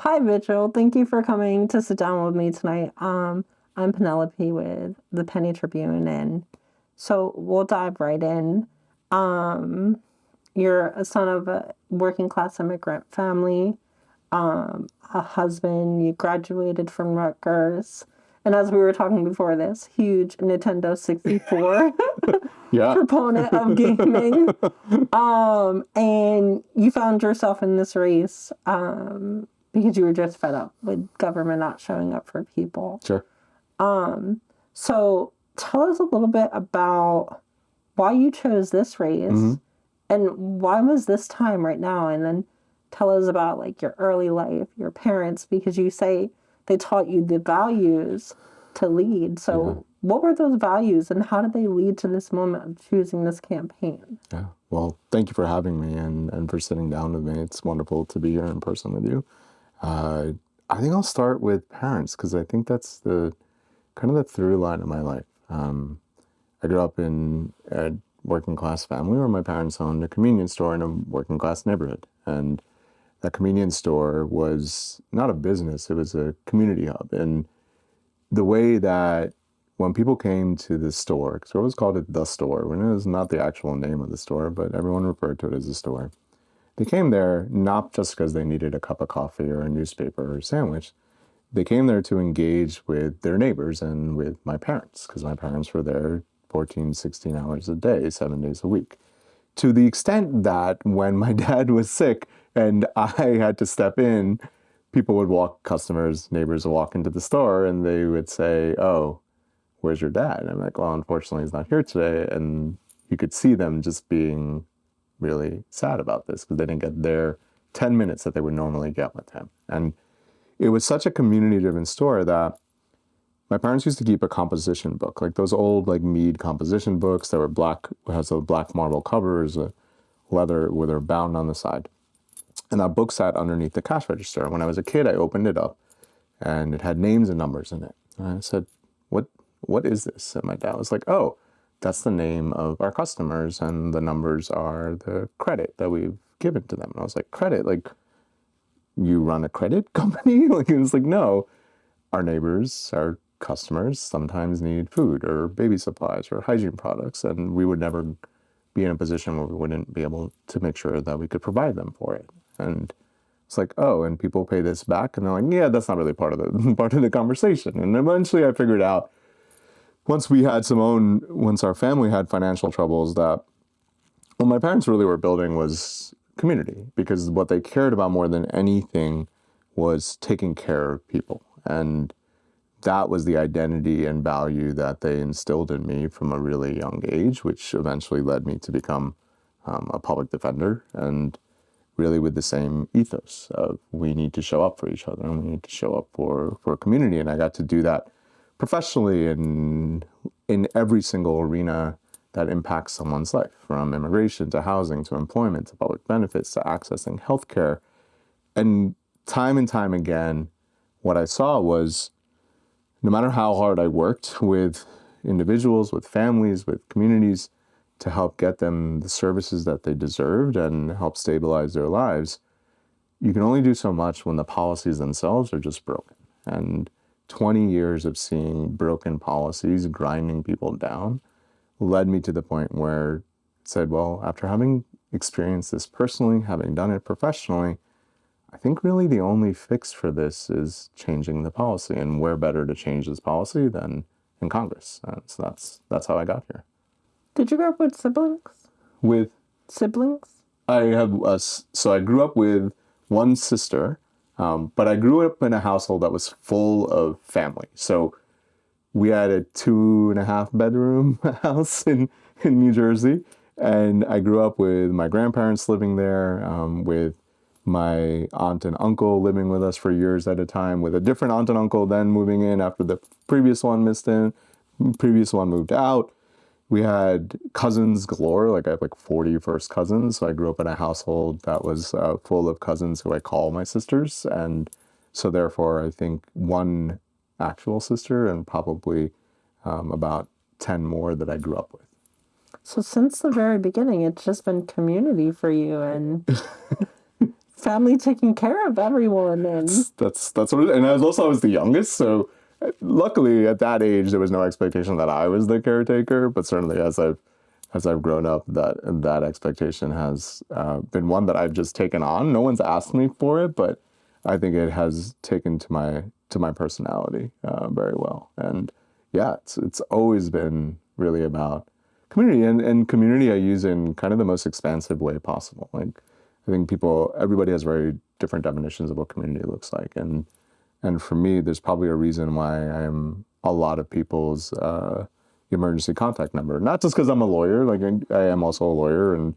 Hi, Vichal. Thank you for coming to sit down with me tonight. I'm Penelope with the Penny Tribune, and so we'll dive right in. Um, you're a son of a working class immigrant family, a husband, you graduated from Rutgers, and as we were talking before this, huge Nintendo 64 Yeah. proponent of gaming. And you found yourself in this race because you were just fed up with government not showing up for people. Sure. So tell us a little bit about why you chose this race and why was this time right now? And then tell us about like your early life, your parents, because you say they taught you the values to lead. So what were those values and how did they lead to this moment of choosing this campaign? Yeah. Well, thank you for having me and for sitting down with me. It's wonderful to be here in person with you. I think I'll start with parents because I think that's the kind of the through line of my life. I grew up in a working class family where my parents owned a convenience store in a working class neighborhood. And that convenience store was not a business, it was a community hub. And the way that when people came to the store, because we always called it the store, when it was not the actual name of the store, but everyone referred to it as the store. They came there not just because they needed a cup of coffee or a newspaper or a sandwich. They came there to engage with their neighbors and with my parents, because my parents were there 14, 16 hours a day, 7 days a week. To the extent that when my dad was sick and I had to step in, people would walk, customers, neighbors would walk into the store and they would say, "Oh, where's your dad?" And I'm like, "Well, unfortunately, he's not here today." And you could see them just being really sad about this because they didn't get their 10 minutes that they would normally get with him. And it was such a community-driven store that my parents used to keep a composition book, like those old like Mead composition books that were black, has a black marble covers, a leather where they're bound on the side. And that book sat underneath the cash register. When I was a kid, I opened it up and it had names and numbers in it. And I said, what is this? And my dad was like, "Oh, that's the name of our customers and the numbers are the credit that we've given to them." And I was like, "Credit? Like you run a credit company?" Like it was like, "No, our neighbors, our customers sometimes need food or baby supplies or hygiene products, and we would never be in a position where we wouldn't be able to make sure that we could provide them for it." And it's like, "Oh, and people pay this back?" And they're like, "Yeah, that's not really part of the part of the conversation." And eventually I figured out once our family had financial troubles that what my parents really were building was community, because what they cared about more than anything was taking care of people. And that was the identity and value that they instilled in me from a really young age, which eventually led me to become a public defender, and really with the same ethos of we need to show up for each other and we need to show up for a community. And I got to do that professionally and in every single arena that impacts someone's life, from immigration to housing to employment to public benefits to accessing healthcare. And time again, what I saw was no matter how hard I worked with individuals, with families, with communities to help get them the services that they deserved and help stabilize their lives, you can only do so much when the policies themselves are just broken. And 20 years of seeing broken policies grinding people down led me to the point where I said, well, after having experienced this personally, having done it professionally, I think really the only fix for this is changing the policy, and where better to change this policy than in Congress. And so that's how I got here. Did you grow up with siblings? With Siblings? so I grew up with one sister, but I grew up in a household that was full of family. So we had a 2.5 bedroom house in New Jersey, and I grew up with my grandparents living there, with my aunt and uncle living with us for years at a time, with a different aunt and uncle then moving in after the previous one moved out. We had cousins galore. Like I have like 40 first cousins. So I grew up in a household that was full of cousins who I call my sisters. And so therefore I think one actual sister and probably about 10 more that I grew up with. So since the very beginning, it's just been community for you and family taking care of everyone, and That's what and I was the youngest, so luckily at that age there was no expectation that I was the caretaker, but certainly as I've grown up, that expectation has been one that I've just taken on. No one's asked me for it, but I think it has taken to my personality very well. And yeah, it's always been really about community, and community I use in kind of the most expansive way possible. Like I think everybody has very different definitions of what community looks like, and for me, there's probably a reason why I am a lot of people's emergency contact number. Not just because I'm a lawyer, like I am also a lawyer, and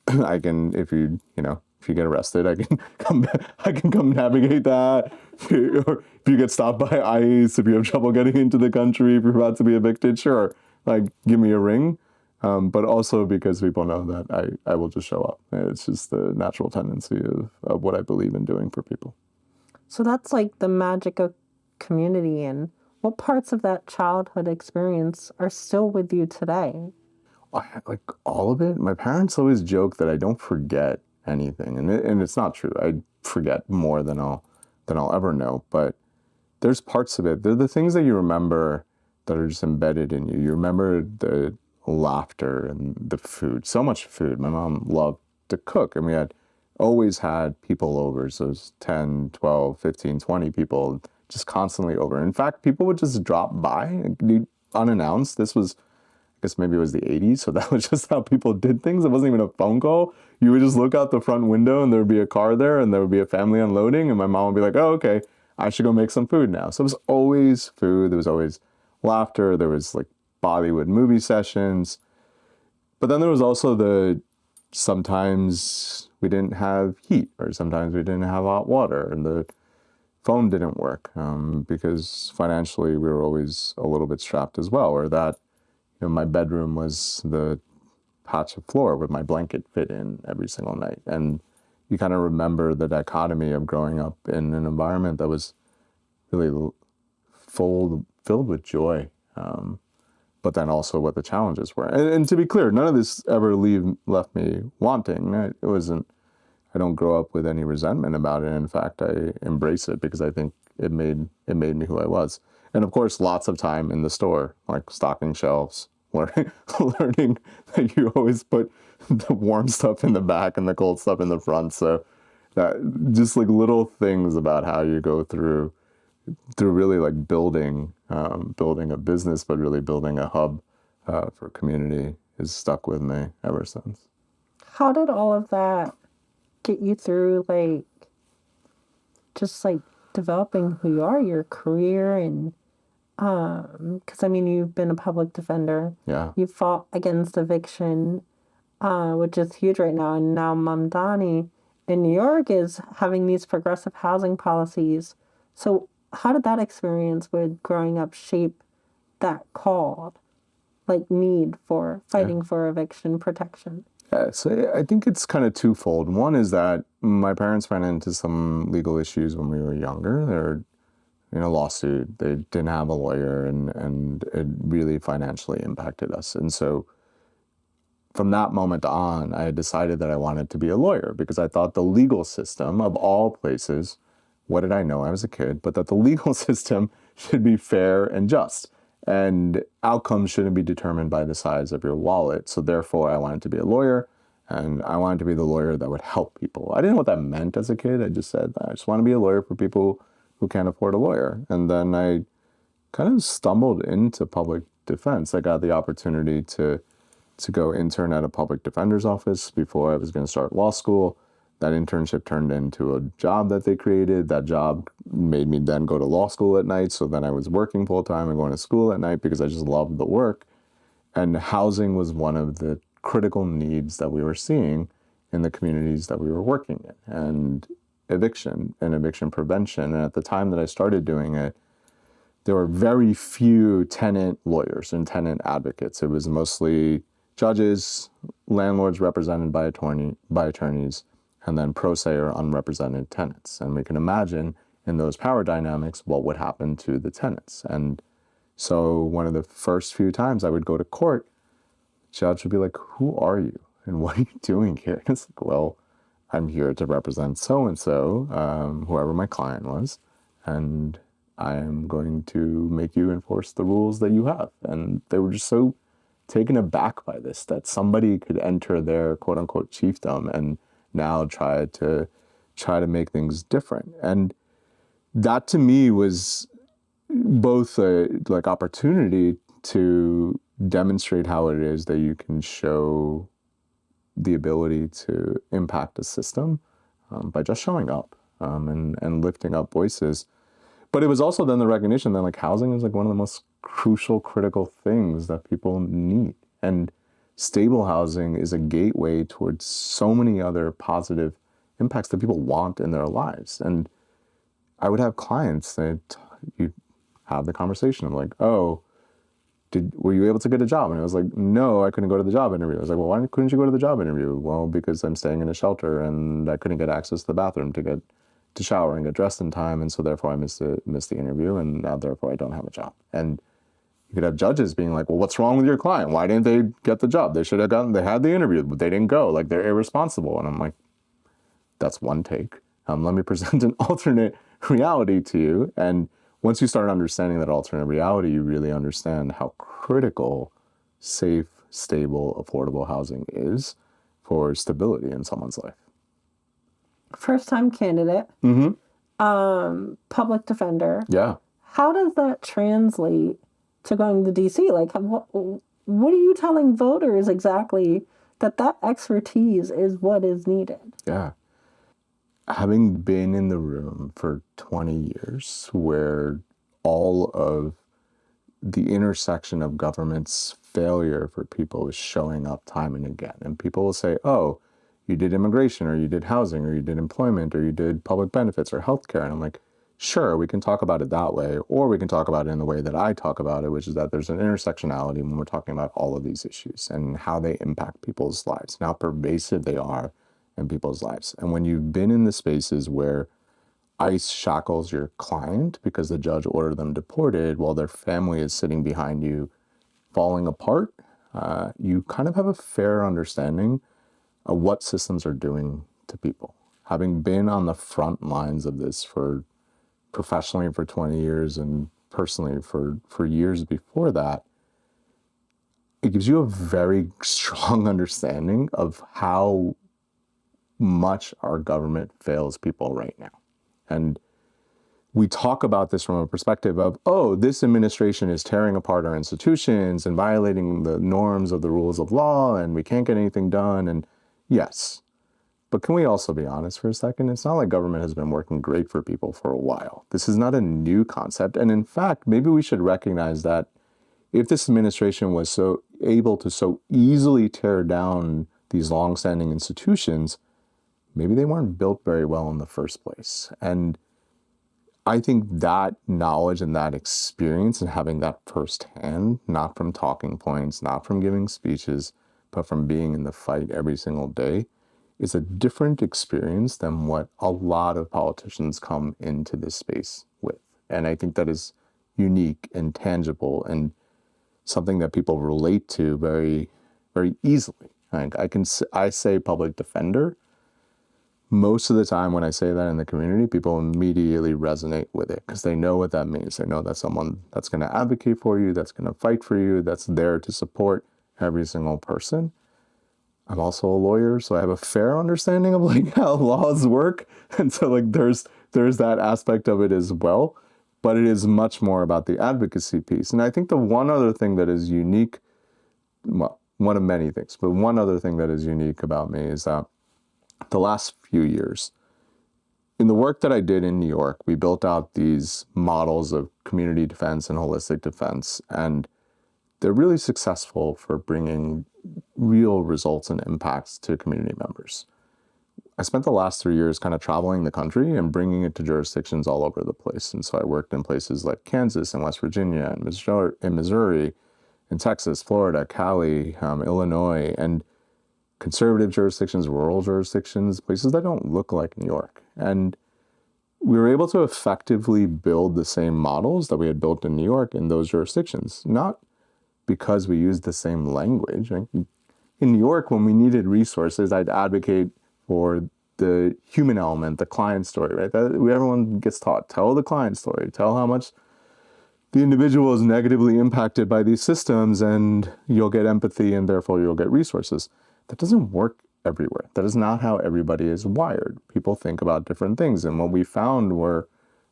I can, if you get arrested, I can come navigate that. Or if you get stopped by ICE, if you have trouble getting into the country, if you're about to be evicted, sure, like give me a ring. But also because people know that I will just show up. It's just the natural tendency of what I believe in doing for people. so that's like the magic of community. And what parts of that childhood experience are still with you today? Like all of it. My parents always joke that I don't forget anything, and it's not true. I forget more than I'll ever know. But there's parts of it. They're the things that you remember that are just embedded in you. You remember the laughter and the food. So much food. My mom loved to cook, and we had always had people over. So it was 10, 12, 15, 20 people just constantly over. In fact, people would just drop by unannounced. This was, I guess maybe it was the 80s, so that was just how people did things. It wasn't even a phone call. You would just look out the front window and there would be a car there and there would be a family unloading, and my mom would be like, oh, okay, I should go make some food now. So it was always food. There was always laughter. There was like Bollywood movie sessions. But then there was also sometimes we didn't have heat, or sometimes we didn't have hot water, and the phone didn't work because financially we were always a little bit strapped as well, or that my bedroom was the patch of floor where my blanket fit in every single night. And you kind of remember the dichotomy of growing up in an environment that was really filled with joy, but then also what the challenges were. And to be clear, none of this ever left me wanting. I don't grow up with any resentment about it. In fact, I embrace it because I think it made me who I was. And of course, lots of time in the store, like stocking shelves, learning that you always put the warm stuff in the back and the cold stuff in the front. So that just like little things about how you go through really like building a business, but really building a hub for community is stuck with me ever since. How did all of that get you through, like, just like developing who you are, your career, and because I mean, you've been a public defender. Yeah. You fought against eviction, which is huge right now. And now Mamdani in New York is having these progressive housing policies. So how did that experience with growing up shape that call, like need for fighting for eviction protection? Yeah, so I think it's kind of twofold. One is that my parents ran into some legal issues when we were younger. They're in a lawsuit. They didn't have a lawyer, and it really financially impacted us. And so from that moment on, I had decided that I wanted to be a lawyer because I thought the legal system, of all places, what did I know? I was a kid, but that the legal system should be fair and just, and outcomes shouldn't be determined by the size of your wallet. So therefore, I wanted to be a lawyer, and I wanted to be the lawyer that would help people. I didn't know what that meant as a kid. I just said, I just want to be a lawyer for people who can't afford a lawyer. And then I kind of stumbled into public defense. I got the opportunity to go intern at a public defender's office before I was going to start law school. That internship turned into a job that they created. That job made me then go to law school at night. So then I was working full time and going to school at night because I just loved the work. And housing was one of the critical needs that we were seeing in the communities that we were working in. And eviction and eviction prevention. And at the time that I started doing it, there were very few tenant lawyers and tenant advocates. It was mostly judges, landlords represented by attorneys, and then pro se or unrepresented tenants. And we can imagine in those power dynamics what would happen to the tenants. And so one of the first few times I would go to court, the judge would be like, who are you? And what are you doing here? And it's like, well, I'm here to represent so-and-so, whoever my client was, and I am going to make you enforce the rules that you have. And they were just so taken aback by this, that somebody could enter their quote unquote chiefdom and now try to make things different. And that to me was both a like opportunity to demonstrate how it is that you can show the ability to impact a system by just showing up and lifting up voices. But it was also then the recognition that like housing is like one of the most crucial, critical things that people need. And stable housing is a gateway towards so many other positive impacts that people want in their lives. And I would have clients that you have the conversation of like, oh, were you able to get a job? And I was like, no, I couldn't go to the job interview. I was like, well, why couldn't you go to the job interview? Well, because I'm staying in a shelter and I couldn't get access to the bathroom to shower and get dressed in time. And so therefore I missed the interview, and now therefore I don't have a job. And you could have judges being like, well, what's wrong with your client? Why didn't they get the job? They had the interview, but they didn't go. Like, they're irresponsible. And I'm like, that's one take. Let me present an alternate reality to you. And once you start understanding that alternate reality, you really understand how critical safe, stable, affordable housing is for stability in someone's life. First-time candidate, public defender. Yeah. How does that translate to going to DC? Like, what are you telling voters exactly that expertise is what is needed? Yeah. Having been in the room for 20 years where all of the intersection of government's failure for people is showing up time and again, and people will say, oh, you did immigration, or you did housing, or you did employment, or you did public benefits or healthcare. And I'm like, sure, we can talk about it that way, or we can talk about it in the way that I talk about it, which is that there's an intersectionality when we're talking about all of these issues and how they impact people's lives and how pervasive they are in people's lives. And when you've been in the spaces where ICE shackles your client because the judge ordered them deported while their family is sitting behind you falling apart, you kind of have a fair understanding of what systems are doing to people. Having been on the front lines of this for professionally for 20 years and personally for years before that, it gives you a very strong understanding of how much our government fails people right now. And we talk about this from a perspective of, oh, this administration is tearing apart our institutions and violating the norms of the rules of law, and we can't get anything done. And yes, but can we also be honest for a second? It's not like government has been working great for people for a while. This is not a new concept. And in fact, maybe we should recognize that if this administration was so able to so easily tear down these longstanding institutions, maybe they weren't built very well in the first place. And I think that knowledge and that experience and having that firsthand, not from talking points, not from giving speeches, but from being in the fight every single day, is a different experience than what a lot of politicians come into this space with. And I think that is unique and tangible and something that people relate to very, very easily. Like I say public defender. Most of the time when I say that in the community, people immediately resonate with it because they know what that means. They know that's someone that's going to advocate for you, that's going to fight for you, that's there to support every single person. I'm also a lawyer, so I have a fair understanding of like how laws work. And so like there's that aspect of it as well. But it is much more about the advocacy piece. And I think the one other thing that is unique, well, one of many things, but one other thing that is unique about me is that the last few years, in the work that I did in New York, we built out these models of community defense and holistic defense, and they're really successful for bringing real results and impacts to community members. I spent the last 3 years kind of traveling the country and bringing it to jurisdictions all over the place. And so I worked in places like Kansas and West Virginia and Missouri, in Texas, Florida, Cali, Illinois, and conservative jurisdictions, rural jurisdictions, places that don't look like New York. And we were able to effectively build the same models that we had built in New York in those jurisdictions, not because we used the same language. In New York, when we needed resources, I'd advocate for the human element, the client story, right? That everyone gets taught. Tell the client story. Tell how much the individual is negatively impacted by these systems, and you'll get empathy, and therefore you'll get resources. That doesn't work everywhere. That is not how everybody is wired. People think about different things, and what we found were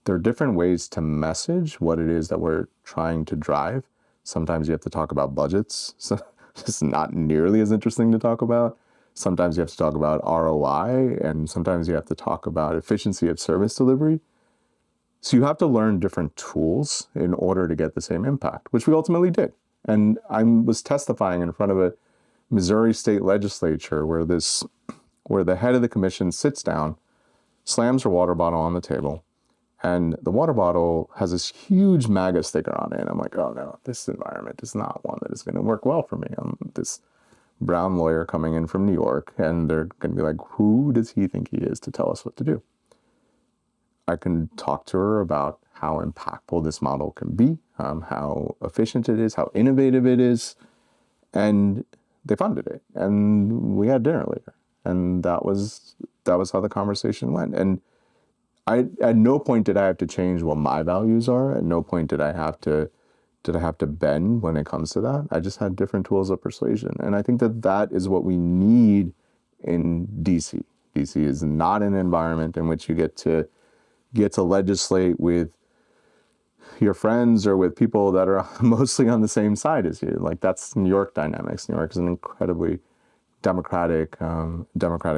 there are different ways to message what it is that we're trying to drive. Sometimes you have to talk about budgets. So it's not nearly as interesting to talk about. Sometimes you have to talk about ROI, and sometimes you have to talk about efficiency of service delivery. So you have to learn different tools in order to get the same impact, which we ultimately did. And I was testifying in front of a Missouri state legislature where the head of the commission sits down, slams her water bottle on the table, and the water bottle has this huge MAGA sticker on it. And I'm like, oh no, this environment is not one that is going to work well for me. I'm this brown lawyer coming in from New York, and they're going to be like, who does he think he is to tell us what to do? I can talk to her about how impactful this model can be, how efficient it is, how innovative it is, and they funded it. And we had dinner later, and that was how the conversation went. And at no point did I have to change what my values are. At no point did I have to bend when it comes to that. I just had different tools of persuasion, and I think that is what we need in DC. DC is not an environment in which you get to legislate with your friends or with people that are mostly on the same side as you. Like, that's New York dynamics. New York is an incredibly democratic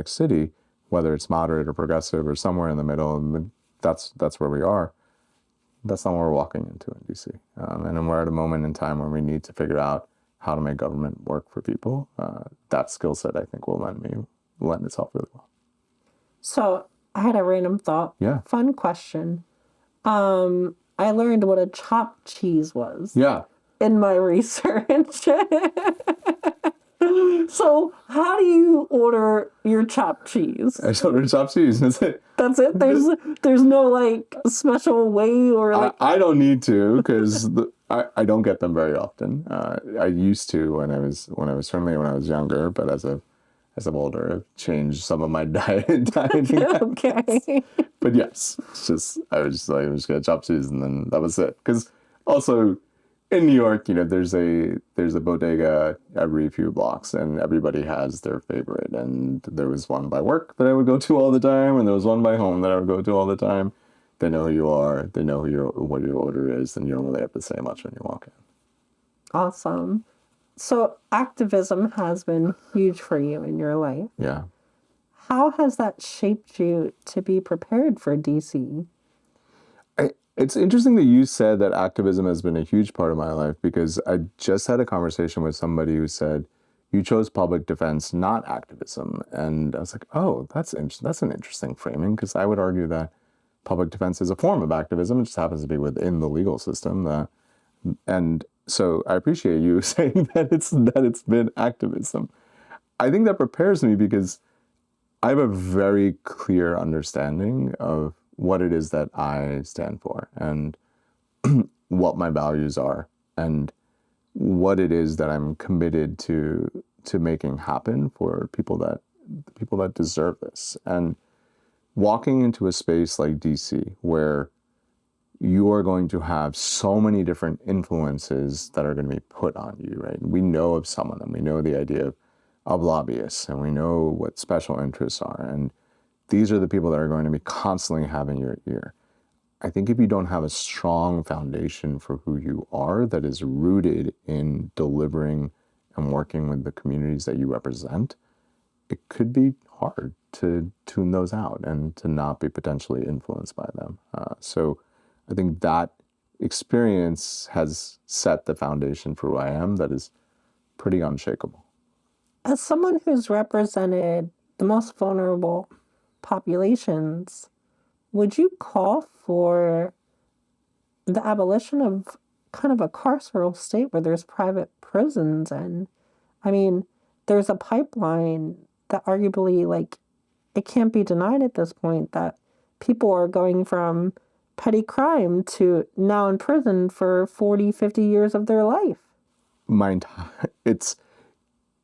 city, whether it's moderate or progressive or somewhere in the middle. And that's where we are. That's not what we're walking into in DC. And then we're at a moment in time where we need to figure out how to make government work for people. That skill set, I think, will lend itself really well. So I had a random thought. Yeah. Fun question. I learned what a chopped cheese was. Yeah. In my research. So how do you order your chopped cheese? I just ordered chopped cheese. That's it. That's it? There's no like special way or like... I don't need to, because I don't get them very often. I used to when I was certainly when I was younger, but as I'm older, I've changed some of my dieting Okay. But yes, I was just gonna chop cheese, and then that was it. Because also in New York, there's a bodega every few blocks, and everybody has their favorite. And there was one by work that I would go to all the time, and there was one by home that I would go to all the time. They know who you are. They know what your order is, and you don't really have to say much when you walk in. Awesome. So activism has been huge for you in your life. Yeah. How has that shaped you to be prepared for DC? It's interesting that you said that activism has been a huge part of my life, because I just had a conversation with somebody who said, you chose public defense, not activism. And I was like, oh, that's an interesting framing, because I would argue that public defense is a form of activism. It just happens to be within the legal system. And so I appreciate you saying that it's been activism. I think that prepares me, because I have a very clear understanding of what it is that I stand for, and what my values are, and what it is that I'm committed to making happen for people that deserve this. And walking into a space like DC, where you are going to have so many different influences that are going to be put on you, right? We know of some of them. We know the idea of lobbyists, and we know what special interests are. And these are the people that are going to be constantly having your ear. I think if you don't have a strong foundation for who you are that is rooted in delivering and working with the communities that you represent, it could be hard to tune those out and to not be potentially influenced by them. So I think that experience has set the foundation for who I am that is pretty unshakable. As someone who's represented the most vulnerable populations, would you call for the abolition of kind of a carceral state where there's private prisons? And I mean, there's a pipeline that arguably, like, it can't be denied at this point that people are going from petty crime to now in prison for 40, 50 years of their life. It's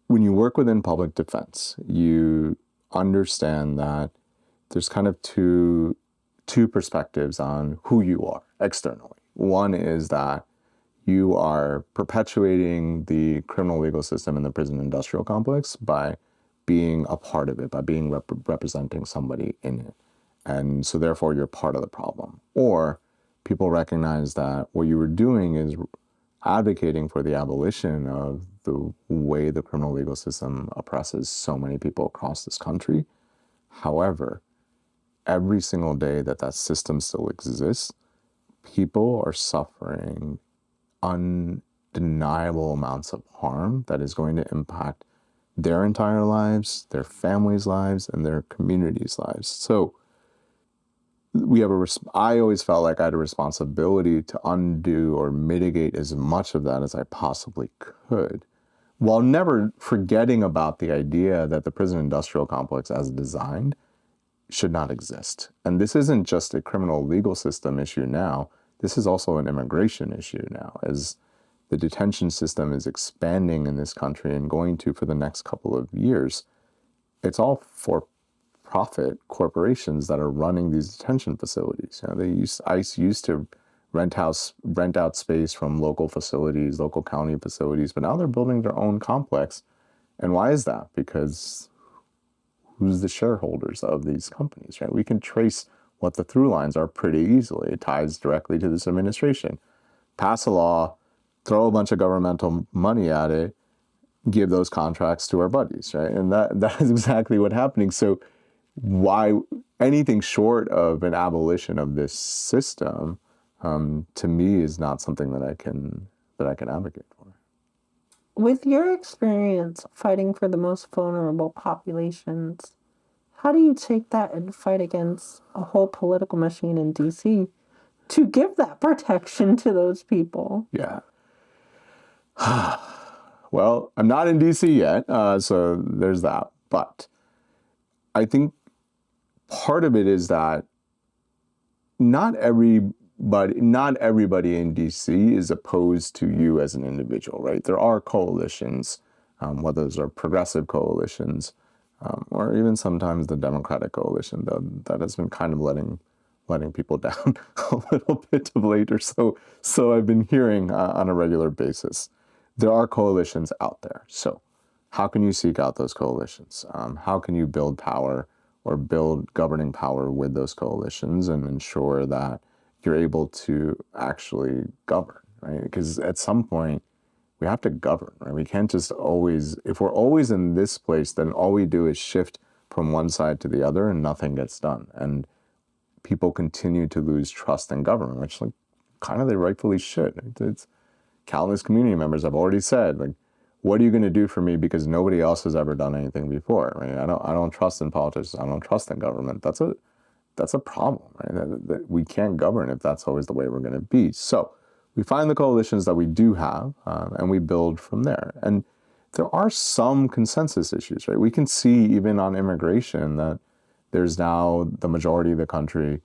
when you work within public defense, you understand that there's kind of two perspectives on who you are externally. One is that you are perpetuating the criminal legal system in the prison industrial complex by being a part of it, by being representing somebody in it. And so therefore you're part of the problem. Or people recognize that what you were doing is advocating for the abolition of the way the criminal legal system oppresses so many people across this country. However, every single day that that system still exists, people are suffering undeniable amounts of harm that is going to impact their entire lives, their families' lives, and their communities' lives. So I always felt like I had a responsibility to undo or mitigate as much of that as I possibly could, while never forgetting about the idea that the prison industrial complex as designed should not exist. And this isn't just a criminal legal system issue now, this is also an immigration issue now, as the detention system is expanding in this country and going to for the next couple of years. It's all for-profit corporations that are running these detention facilities. You know, ICE used to rent out space from local facilities, local county facilities, but now they're building their own complex. And why is that? Because who's the shareholders of these companies, right? We can trace what the through lines are pretty easily. It ties directly to this administration. Pass a law, throw a bunch of governmental money at it, give those contracts to our buddies, right? And that is exactly what's happening. So why anything short of an abolition of this system, to me, is not something that I can advocate for. With your experience fighting for the most vulnerable populations, how do you take that and fight against a whole political machine in DC to give that protection to those people? Yeah. Well, I'm not in DC yet, so there's that. But I think part of it is that not everybody in DC is opposed to you as an individual, right? There are coalitions, whether those are progressive coalitions, or even sometimes the Democratic coalition, that has been kind of letting people down a little bit of late or so. So I've been hearing on a regular basis. There are coalitions out there. So how can you seek out those coalitions? How can you build power or build governing power with those coalitions and ensure that you're able to actually govern, right? Because at some point, we have to govern, right? We can't just always, if we're always in this place, then all we do is shift from one side to the other and nothing gets done. And people continue to lose trust in government, which kind of they rightfully should. It's countless community members have already said, what are you going to do for me because nobody else has ever done anything before, right? I don't trust in politics. I don't trust in government. That's a problem, right? That we can't govern if that's always the way we're going to be. So we find the coalitions that we do have, and we build from there. And there are some consensus issues, right? We can see even on immigration that there's now the majority of the country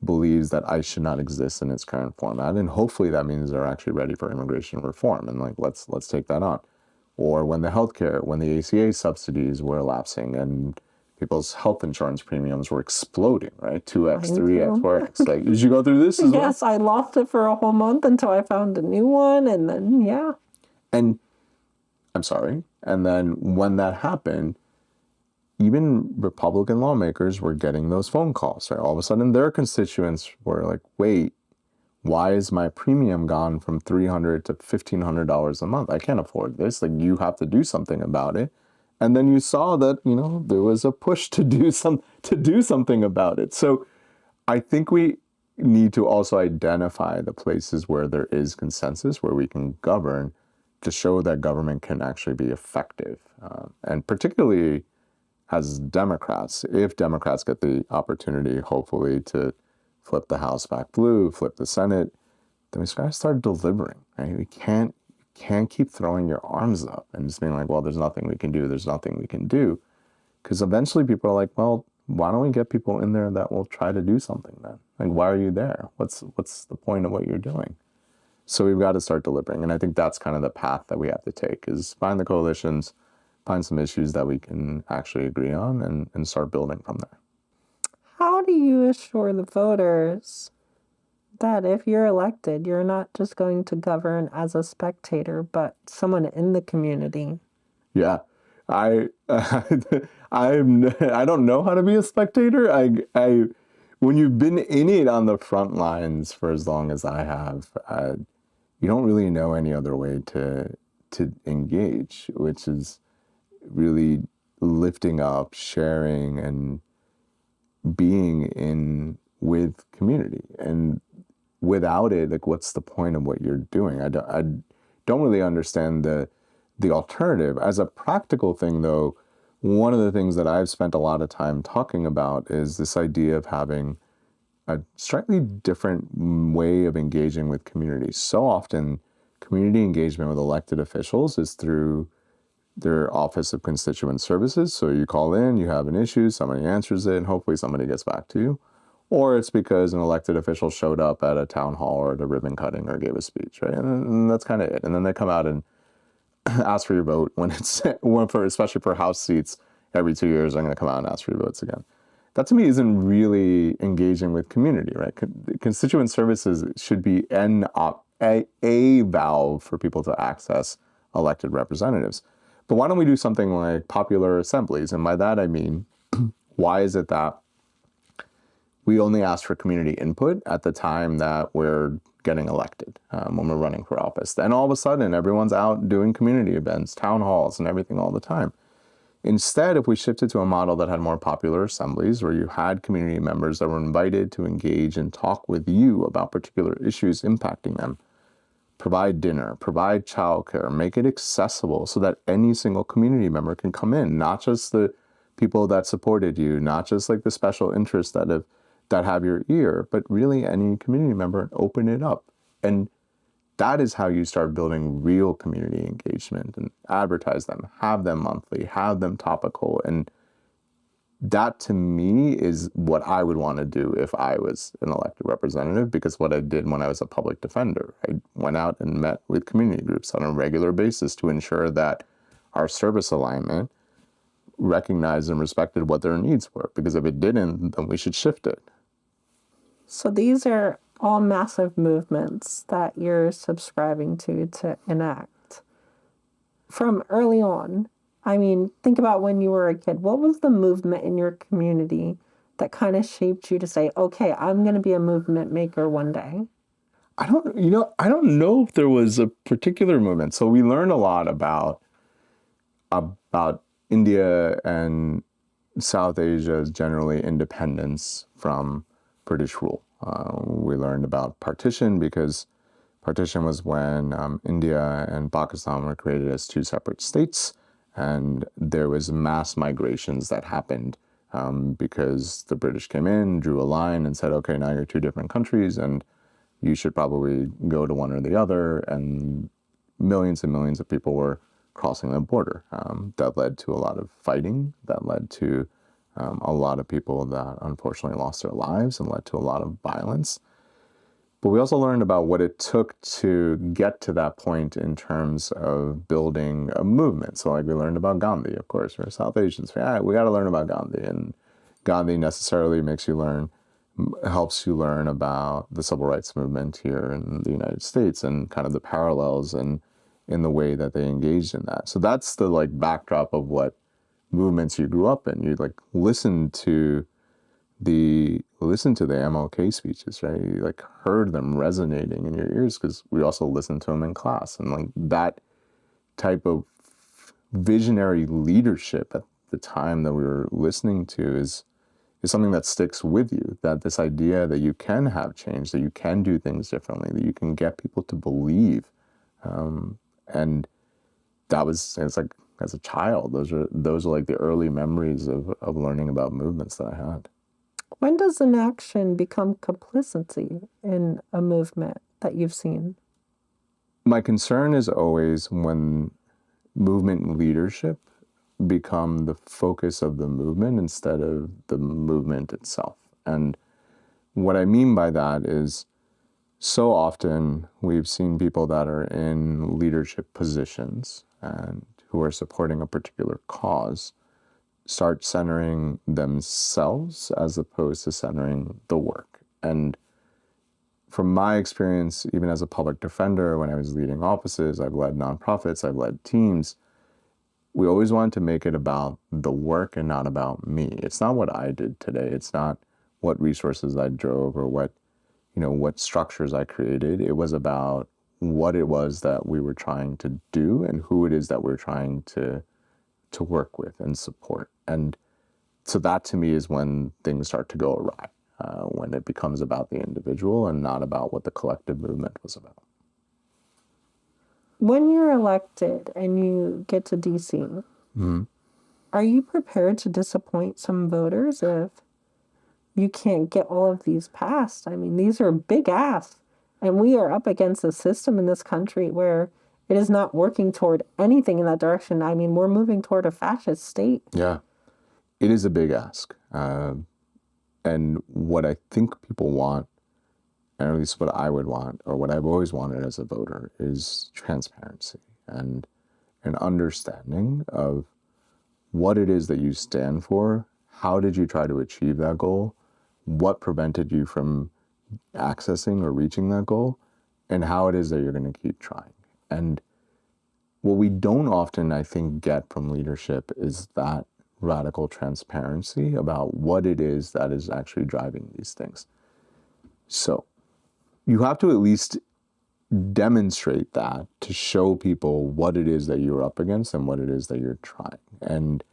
believes that ICE should not exist in its current format, and hopefully that means they're actually ready for immigration reform. And let's take that on. Or when the ACA subsidies were lapsing and people's health insurance premiums were exploding, right? 2x, 3x, 4x. Did you go through this as well? Yes, I lost it for a whole month until I found a new one, and then, yeah. And I'm sorry. And then when that happened, even Republican lawmakers were getting those phone calls, right? All of a sudden, their constituents were like, wait, why is my premium gone from $300 to $1,500 a month? I can't afford this. You have to do something about it. And then you saw that, there was a push to do something about it. So I think we need to also identify the places where there is consensus, where we can govern, to show that government can actually be effective. And particularly as Democrats, if Democrats get the opportunity, hopefully, to flip the House back blue, flip the Senate, then we got to start delivering, right? We can't keep throwing your arms up and just being like, well, there's nothing we can do. There's nothing we can do. Because eventually people are like, well, why don't we get people in there that will try to do something then? Why are you there? What's the point of what you're doing? So we've got to start delivering. And I think that's kind of the path that we have to take, is find the coalitions, find some issues that we can actually agree on, and start building from there. do you assure the voters that if you're elected, you're not just going to govern as a spectator, but someone in the community? Yeah, I I don't know how to be a spectator. When you've been in it on the front lines for as long as I have, you don't really know any other way to engage, which is really lifting up, sharing, and being in with community. And without it, like, what's the point of what you're doing? I don't really understand the alternative. As a practical thing, though, one of the things that I've spent a lot of time talking about is this idea of having a slightly different way of engaging with communities. So often, community engagement with elected officials is through their Office of Constituent Services. So you call in, you have an issue, somebody answers it, and hopefully somebody gets back to you. Or it's because an elected official showed up at a town hall or at a ribbon cutting or gave a speech, right? And that's kind of it. And then they come out and ask for your vote when especially for House seats every 2 years. I'm going to come out and ask for your votes again. That to me isn't really engaging with community, right? Constituent services should be a valve for people to access elected representatives. But why don't we do something like popular assemblies? And by that I mean, why is it that we only ask for community input at the time that we're getting elected, when we're running for office? Then all of a sudden, everyone's out doing community events, town halls, and everything all the time. Instead, if we shifted to a model that had more popular assemblies, where you had community members that were invited to engage and talk with you about particular issues impacting them, provide dinner, provide childcare, make it accessible so that any single community member can come in, not just the people that supported you, not just like the special interests that have your ear, but really any community member, and open it up. And that is how you start building real community engagement, and advertise them, have them monthly, have them topical. And that to me is what I would want to do if I was an elected representative, because what I did when I was a public defender, I went out and met with community groups on a regular basis to ensure that our service alignment recognized and respected what their needs were, because if it didn't, then we should shift it. So these are all massive movements that you're subscribing to enact from early on. I mean, think about when you were a kid. What was the movement in your community that kind of shaped you to say, okay, I'm going to be a movement maker one day? I don't know if there was a particular movement. So we learned a lot about India and South Asia's generally independence from British rule. We learned about partition, because partition was when India and Pakistan were created as two separate states, and there was mass migrations that happened because the British came in, drew a line, and said, okay, now you're two different countries, and you should probably go to one or the other. And millions of people were crossing the border. That led to a lot of fighting, that led to a lot of people that unfortunately lost their lives, and led to a lot of violence. But we also learned about what it took to get to that point in terms of building a movement. So like we learned about Gandhi, of course. We're South Asians. We got to learn about Gandhi. And Gandhi necessarily helps you learn about the civil rights movement here in the United States, and kind of the parallels and in the way that they engaged in that. So that's the like backdrop of what movements you grew up in. You like listen to the MLK speeches, right? You like heard them resonating in your ears, because we also listened to them in class. And like that type of visionary leadership at the time that we were listening to is something that sticks with you, that this idea that you can have change, that you can do things differently, that you can get people to believe. And it's like, as a child, those are like the early memories of learning about movements that I had. When does an action become complicity in a movement that you've seen? My concern is always when movement leadership become the focus of the movement instead of the movement itself. And what I mean by that is, so often we've seen people that are in leadership positions and who are supporting a particular cause start centering themselves as opposed to centering the work. And from my experience, even as a public defender, when I was leading offices, I've led nonprofits, I've led teams, we always wanted to make it about the work and not about me. It's not what I did today. It's not what resources I drove or what structures I created. It was about what it was that we were trying to do and who it is that we're trying to work with and support. And so that to me is when things start to go awry, when it becomes about the individual and not about what the collective movement was about. When you're elected and you get to DC, are you prepared to disappoint some voters if you can't get all of these passed? I mean, these are big asks, and we are up against a system in this country where it is not working toward anything in that direction. I mean, we're moving toward a fascist state. Yeah, it is a big ask. And what I think people want, and at least what I would want, or what I've always wanted as a voter, is transparency and an understanding of what it is that you stand for. How did you try to achieve that goal? What prevented you from accessing or reaching that goal? And how it is that you're going to keep trying. And what we don't often, I think, get from leadership is that radical transparency about what it is that is actually driving these things. So you have to at least demonstrate that to show people what it is that you're up against and what it is that you're trying. And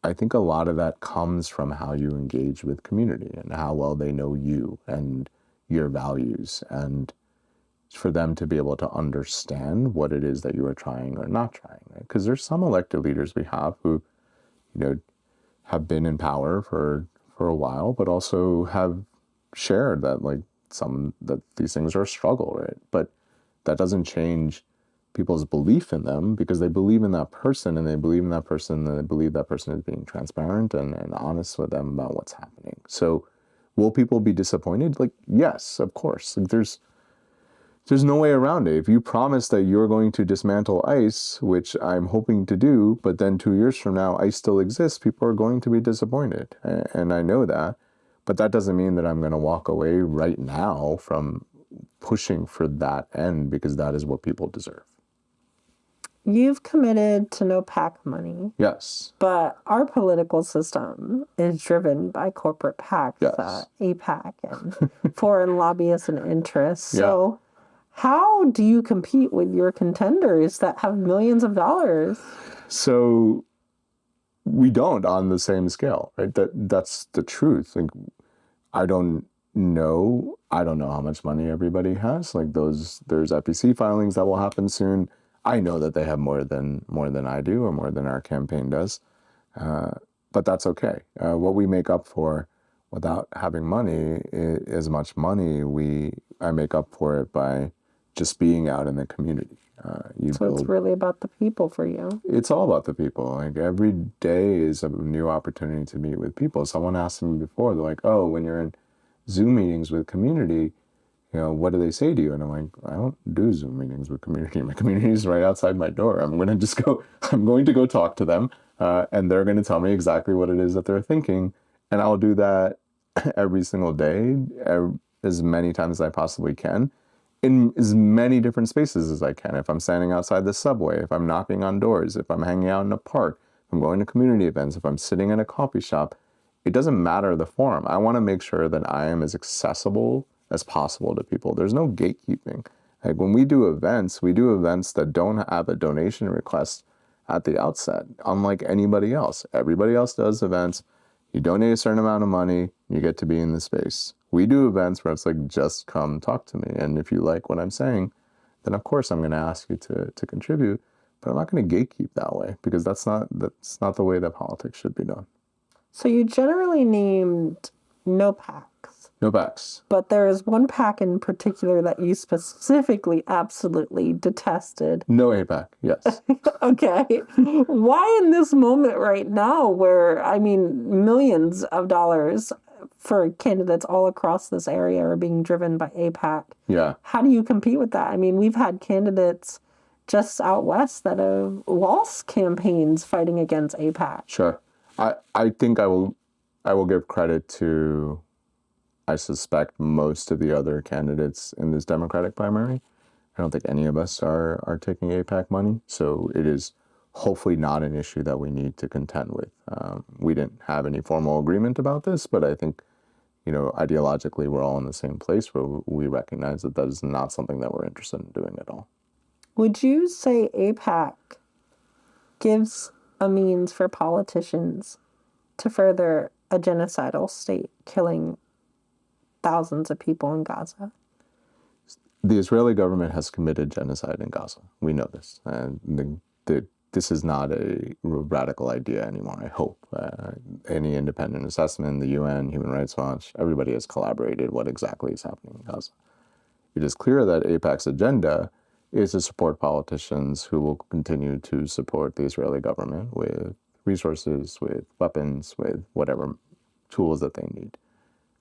I think a lot of that comes from how you engage with community and how well they know you and your values, and for them to be able to understand what it is that you are trying or not trying. Because there's some elected leaders we have who, have been in power for a while, but also have shared that that these things are a struggle, right? But that doesn't change people's belief in them, because they believe in that person and they believe in that person and they believe that person is being transparent and honest with them about what's happening. So will people be disappointed? Yes, of course. There's no way around it. If you promise that you're going to dismantle ICE, which I'm hoping to do, but then 2 years from now, ICE still exists, people are going to be disappointed. And I know that. But that doesn't mean that I'm going to walk away right now from pushing for that end, because that is what people deserve. You've committed to no PAC money. Yes. But our political system is driven by corporate PACs, Yes. APAC, and foreign lobbyists and interests. So how do you compete with your contenders that have millions of dollars? So we don't on the same scale, right? That's the truth. I don't know how much money everybody has. There's FEC filings that will happen soon. I know that they have more than I do, or more than our campaign does. But that's okay. What we make up for without having money, as much money, I make up for it by just being out in the community. It's really about the people for you. It's all about the people. Every day is a new opportunity to meet with people. Someone asked me before, they're like, oh, when you're in Zoom meetings with community, what do they say to you? And I'm like, I don't do Zoom meetings with community. My community is right outside my door. I'm going to go talk to them, and they're going to tell me exactly what it is that they're thinking. And I'll do that every single day, as many times as I possibly can, in as many different spaces as I can. If I'm standing outside the subway, if I'm knocking on doors, if I'm hanging out in a park, if I'm going to community events, if I'm sitting in a coffee shop, it doesn't matter the forum. I want to make sure that I am as accessible as possible to people. There's no gatekeeping. When we do events that don't have a donation request at the outset, unlike anybody else. Everybody else does events. You donate a certain amount of money, you get to be in the space. We do events where it's just come talk to me. And if you like what I'm saying, then of course I'm going to ask you to contribute. But I'm not going to gatekeep that way, because that's not the way that politics should be done. So you generally named no PACs. No PACs. But there is one PAC in particular that you specifically absolutely detested. No APAC, yes. Okay. Why in this moment right now where, millions of dollars for candidates all across this area are being driven by APAC? Yeah. How do you compete with that? We've had candidates just out west that have lost campaigns fighting against APAC. Sure. I think I will give credit to, I suspect, most of the other candidates in this Democratic primary. I don't think any of us are taking APAC money, so it is hopefully not an issue that we need to contend with. We didn't have any formal agreement about this, but I think, ideologically, we're all in the same place where we recognize that that is not something that we're interested in doing at all. Would you say APAC gives a means for politicians to further a genocidal state, killing thousands of people in Gaza? The Israeli government has committed genocide in Gaza. We know this. And this is not a radical idea anymore, I hope. Any independent assessment, the UN, Human Rights Watch, everybody has collaborated what exactly is happening in Gaza. It is clear that AIPAC's agenda is to support politicians who will continue to support the Israeli government with resources, with weapons, with whatever tools that they need.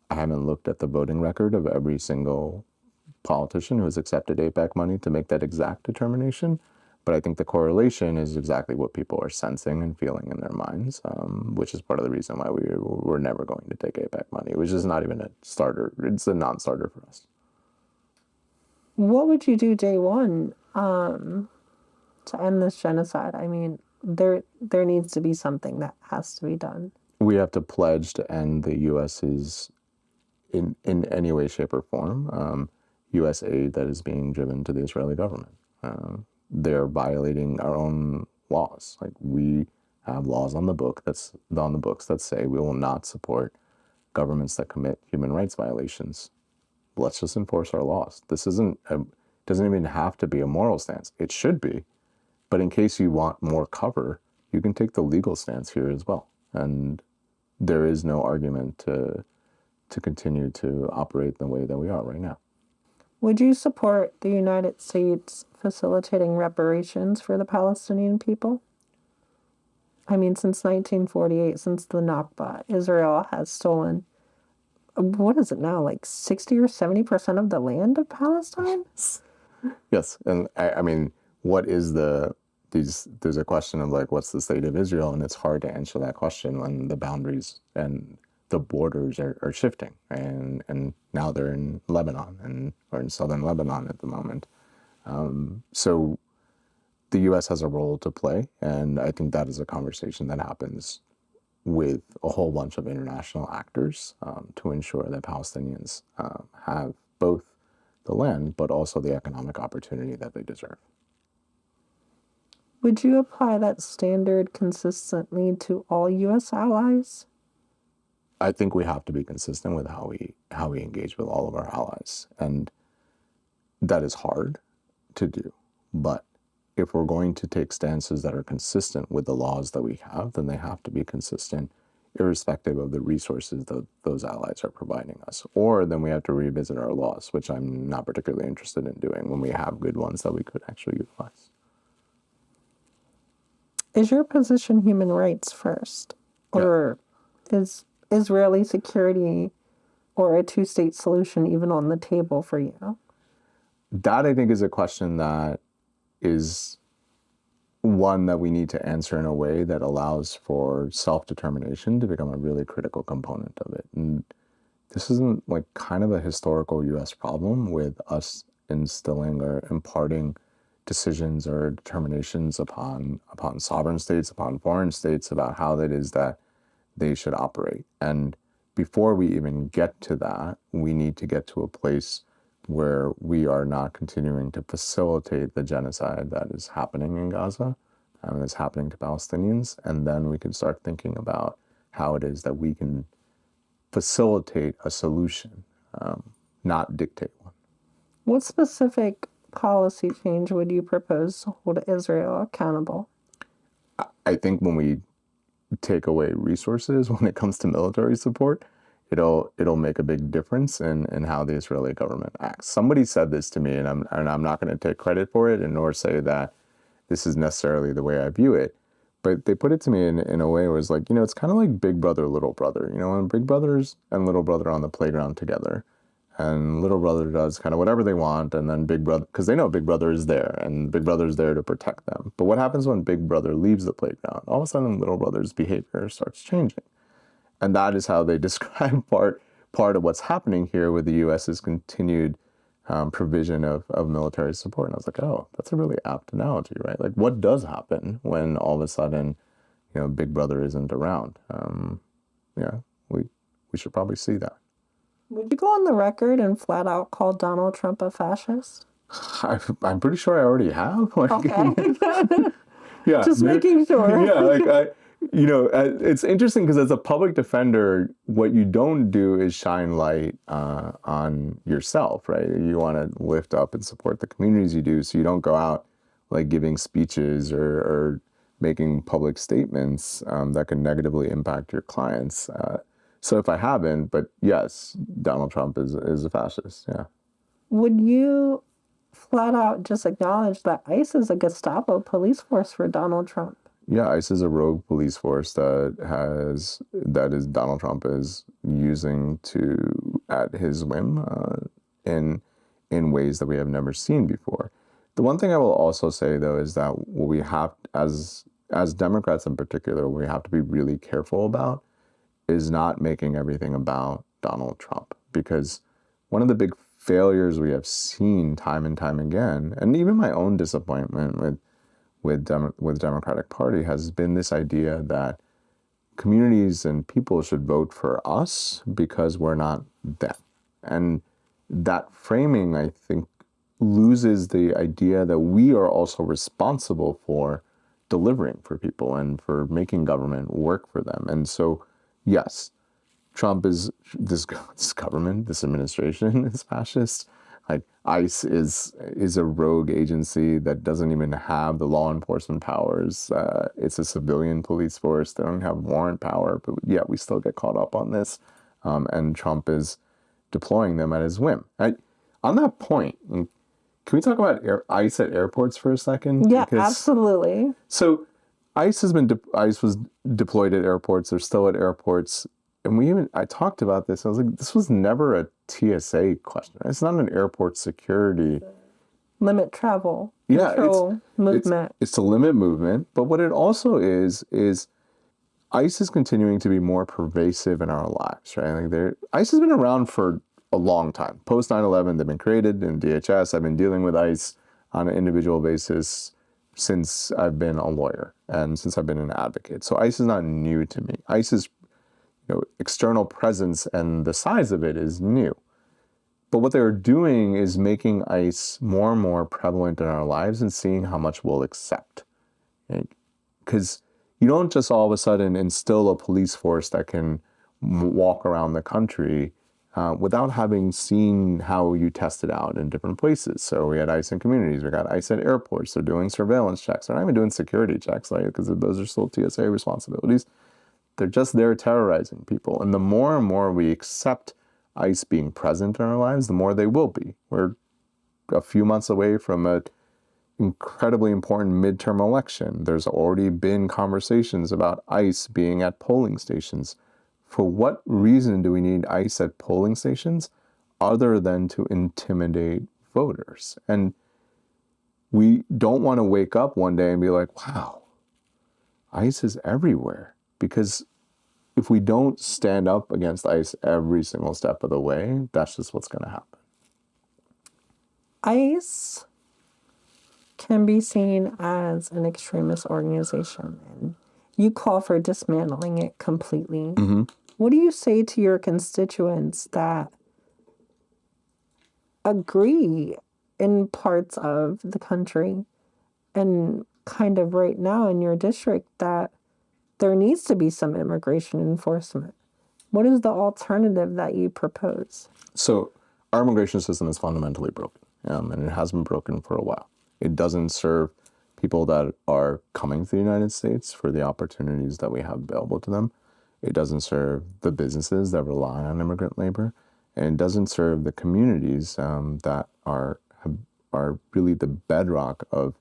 I haven't looked at the voting record of every single politician who has accepted AIPAC money to make that exact determination, but I think the correlation is exactly what people are sensing and feeling in their minds, which is part of the reason why we're never going to take AIPAC money, which is not even a starter. It's a non-starter for us. What would you do day one to end this genocide? I mean, there needs to be something that has to be done. We have to pledge to end the U.S.'s, in any way, shape, or form, U.S. aid that is being driven to the Israeli government. They're violating our own laws. Like, we have laws on the books that say we will not support governments that commit human rights violations. Let's just enforce our laws. This doesn't even have to be a moral stance. It should be, but in case you want more cover, you can take the legal stance here as well. And there is no argument to continue to operate the way that we are right now. Would you support the United States facilitating reparations for the Palestinian people? I mean, since 1948, since the Nakba, Israel has stolen, what is it now, like 60 or 70% of the land of Palestine? Yes, and I mean, what is there's a question of like, what's the state of Israel? And it's hard to answer that question when the boundaries and the borders are shifting. And now they're in Lebanon or in southern Lebanon at the moment. So the U.S. has a role to play, and I think that is a conversation that happens with a whole bunch of international actors to ensure that Palestinians have both the land, but also the economic opportunity that they deserve. Would you apply that standard consistently to all U.S. allies? I think we have to be consistent with how we engage with all of our allies, and that is hard to do. But if we're going to take stances that are consistent with the laws that we have, then they have to be consistent, irrespective of the resources that those allies are providing us. Or then we have to revisit our laws, which I'm not particularly interested in doing when we have good ones that we could actually utilize. Is your position human rights first? Or is Israeli security or a two-state solution even on the table for you? That, I think, is a question that is one that we need to answer in a way that allows for self-determination to become a really critical component of it. And this isn't like kind of a historical U.S. problem with us instilling or imparting decisions or determinations upon sovereign states, upon foreign states about how it is that they should operate. And before we even get to that, we need to get to a place where we are not continuing to facilitate the genocide that is happening in Gaza and is happening to Palestinians. And then we can start thinking about how it is that we can facilitate a solution, not dictate one. What specific policy change would you propose to hold Israel accountable? I think when we take away resources when it comes to military support, it'll make a big difference in how the Israeli government acts. Somebody said this to me, and I'm not going to take credit for it, and nor say that this is necessarily the way I view it. But they put it to me in a way where it's like, it's kind of like big brother, little brother. When big brothers and little brother are on the playground together, and little brother does kind of whatever they want, and then big brother, because they know big brother is there, and big brother is there to protect them. But what happens when big brother leaves the playground? All of a sudden, little brother's behavior starts changing. And that is how they describe part of what's happening here with the U.S.'s continued provision of military support. And I was like, oh, that's a really apt analogy, right? Like, what does happen when all of a sudden, Big Brother isn't around? Yeah, we should probably see that. Would you go on the record and flat out call Donald Trump a fascist? I'm pretty sure I already have. Like, Okay. yeah, Just making sure. Yeah, like it's interesting because as a public defender, what you don't do is shine light on yourself, right? You want to lift up and support the communities you do, so you don't go out like giving speeches or making public statements that can negatively impact your clients. So if I haven't, but yes, Donald Trump is a fascist, yeah. Would you flat out just acknowledge that ICE is a Gestapo police force for Donald Trump? Yeah, ICE is a rogue police force that Donald Trump is using at his whim in ways that we have never seen before. The one thing I will also say though is that what we have as Democrats in particular, what we have to be really careful about is not making everything about Donald Trump, because one of the big failures we have seen time and time again, and even my own disappointment with the Democratic Party, has been this idea that communities and people should vote for us because we're not them. And that framing, I think, loses the idea that we are also responsible for delivering for people and for making government work for them. And so, yes, Trump is this government, this administration is fascist. Like ICE is a rogue agency that doesn't even have the law enforcement powers. It's a civilian police force. They don't have warrant power, but yet we still get caught up on this. And Trump is deploying them at his whim. On that point, can we talk about ICE at airports for a second? Yeah, absolutely. So ICE was deployed at airports. They're still at airports. And I talked about this. I was like, this was never a TSA question. It's not an airport security. Limit travel. Yeah, control movement. It's to limit movement. But what it also is ICE is continuing to be more pervasive in our lives, right? Like ICE has been around for a long time. Post 9/11, they've been created in DHS. I've been dealing with ICE on an individual basis since I've been a lawyer and since I've been an advocate. So ICE is not new to me. ICE's external presence and the size of it is new. But what they're doing is making ICE more and more prevalent in our lives and seeing how much we'll accept. Because you don't just all of a sudden instill a police force that can walk around the country without having seen how you test it out in different places. So we had ICE in communities, we got ICE at airports, they're doing surveillance checks. They're not even doing security checks, like, because those are still TSA responsibilities. They're just there terrorizing people. And the more and more we accept ICE being present in our lives, the more they will be. We're a few months away from an incredibly important midterm election. There's already been conversations about ICE being at polling stations. For what reason do we need ICE at polling stations other than to intimidate voters? And we don't want to wake up one day and be like, wow, ICE is everywhere. Because if we don't stand up against ICE every single step of the way, that's just what's going to happen. ICE can be seen as an extremist organization, and you call for dismantling it completely. Mm-hmm. What do you say to your constituents that agree in parts of the country and kind of right now in your district that there needs to be some immigration enforcement? What is the alternative that you propose? So our immigration system is fundamentally broken, and it has been broken for a while. It doesn't serve people that are coming to the United States for the opportunities that we have available to them. It doesn't serve the businesses that rely on immigrant labor, and it doesn't serve the communities that are really the bedrock of